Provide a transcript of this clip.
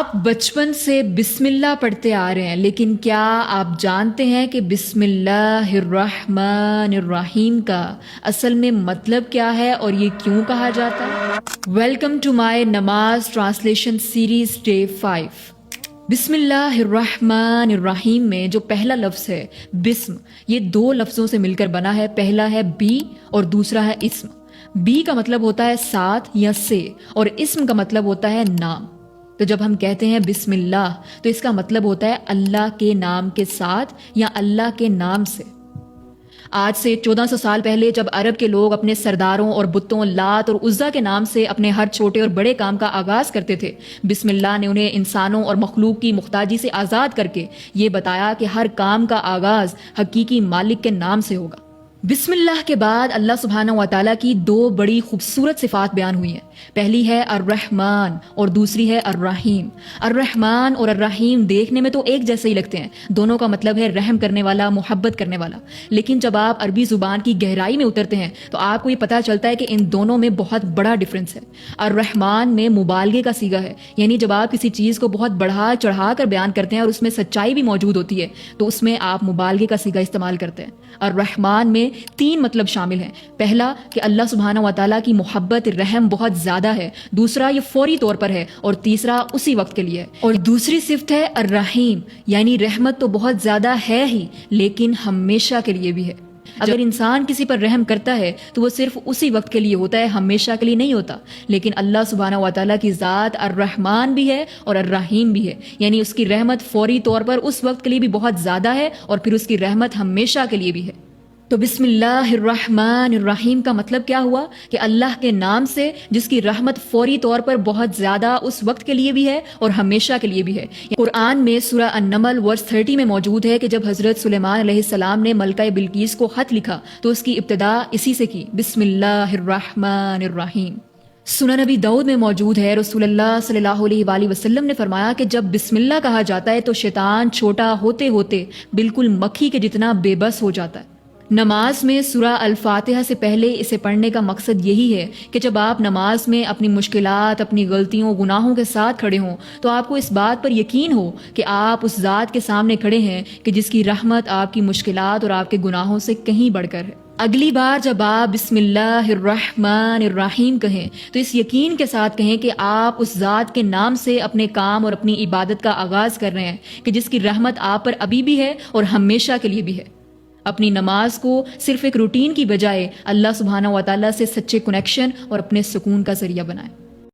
آپ بچپن سے بسم اللہ پڑھتے آ رہے ہیں، لیکن کیا آپ جانتے ہیں کہ بسم اللہ الرحمن الرحیم کا اصل میں مطلب کیا ہے اور یہ کیوں کہا جاتا ہے؟ ویلکم ٹو مائی نماز ٹرانسلیشن سیریز ڈے 5۔ بسم اللہ الرحمن الرحیم میں جو پہلا لفظ ہے بسم، یہ دو لفظوں سے مل کر بنا ہے۔ پہلا ہے بی اور دوسرا ہے اسم۔ بی کا مطلب ہوتا ہے ساتھ یا سے، اور اسم کا مطلب ہوتا ہے نام۔ تو جب ہم کہتے ہیں بسم اللہ تو اس کا مطلب ہوتا ہے اللہ کے نام کے ساتھ یا اللہ کے نام سے۔ آج سے 1400 سال پہلے جب عرب کے لوگ اپنے سرداروں اور بتوں لات اور عزا کے نام سے اپنے ہر چھوٹے اور بڑے کام کا آغاز کرتے تھے، بسم اللہ نے انہیں انسانوں اور مخلوق کی مختاجی سے آزاد کر کے یہ بتایا کہ ہر کام کا آغاز حقیقی مالک کے نام سے ہوگا۔ بسم اللہ کے بعد اللہ سبحانہ و تعالیٰ کی دو بڑی خوبصورت صفات بیان ہوئی ہیں۔ پہلی ہے الرحمن اور دوسری ہے الرحیم۔ الرحمن اور الرحیم دیکھنے میں تو ایک جیسے ہی لگتے ہیں، دونوں کا مطلب ہے رحم کرنے والا، محبت کرنے والا، لیکن جب آپ عربی زبان کی گہرائی میں اترتے ہیں تو آپ کو یہ پتہ چلتا ہے کہ ان دونوں میں بہت بڑا ڈفرنس ہے۔ الرحمن میں مبالغے کا صیغہ ہے، یعنی جب آپ کسی چیز کو بہت بڑھا چڑھا کر بیان کرتے ہیں اور اس میں سچائی بھی موجود ہوتی ہے تو اس میں آپ مبالغے کا صیغہ استعمال کرتے ہیں۔ الرحمن میں 3 مطلب شامل ہیں۔ پہلا کہ اللہ سبحانہ و تعالیٰ کی محبت، رحم بہت زیادہ ہے، دوسرا یہ فوری طور پر ہے، اور تیسرا اسی وقت کے لیے ہے۔ اور دوسری صفت ہے الرحیم، یعنی رحمت تو بہت زیادہ ہے ہی لیکن ہمیشہ کے لیے بھی ہے۔ اگر انسان کسی پر رحم کرتا ہے تو وہ صرف اسی وقت کے لیے ہوتا ہے، ہمیشہ کے لیے نہیں ہوتا۔ لیکن اللہ سبحانہ و تعالیٰ کی ذات الرحمن بھی ہے اور الرحیم بھی ہے، یعنی اس کی رحمت فوری طور پر اس وقت کے لیے بھی بہت زیادہ ہے اور پھر اس کی رحمت ہمیشہ کے لیے بھی ہے۔ تو بسم اللہ الرحمن الرحیم کا مطلب کیا ہوا کہ اللہ کے نام سے جس کی رحمت فوری طور پر بہت زیادہ اس وقت کے لیے بھی ہے اور ہمیشہ کے لیے بھی ہے۔ قرآن میں سورہ النمل ورس 30 میں موجود ہے کہ جب حضرت سلیمان علیہ السلام نے ملکہ بلقیس کو خط لکھا تو اس کی ابتدا اسی سے کی، بسم اللہ الرحمن الرحیم۔ سنن نبی داؤد میں موجود ہے، رسول اللہ صلی اللہ علیہ وآلہ وسلم نے فرمایا کہ جب بسم اللہ کہا جاتا ہے تو شیطان چھوٹا ہوتے ہوتے بالکل مکھی کے جتنا بے بس ہو جاتا ہے۔ نماز میں سورہ الفاتحہ سے پہلے اسے پڑھنے کا مقصد یہی ہے کہ جب آپ نماز میں اپنی مشکلات، اپنی غلطیوں، گناہوں کے ساتھ کھڑے ہوں تو آپ کو اس بات پر یقین ہو کہ آپ اس ذات کے سامنے کھڑے ہیں کہ جس کی رحمت آپ کی مشکلات اور آپ کے گناہوں سے کہیں بڑھ کر ہے۔ اگلی بار جب آپ بسم اللہ الرحمن الرحیم کہیں تو اس یقین کے ساتھ کہیں کہ آپ اس ذات کے نام سے اپنے کام اور اپنی عبادت کا آغاز کر رہے ہیں کہ جس کی رحمت آپ پر ابھی بھی ہے اور ہمیشہ کے لیے بھی ہے۔ اپنی نماز کو صرف ایک روٹین کی بجائے اللہ سبحانہ و تعالیٰ سے سچے کنیکشن اور اپنے سکون کا ذریعہ بنائیں۔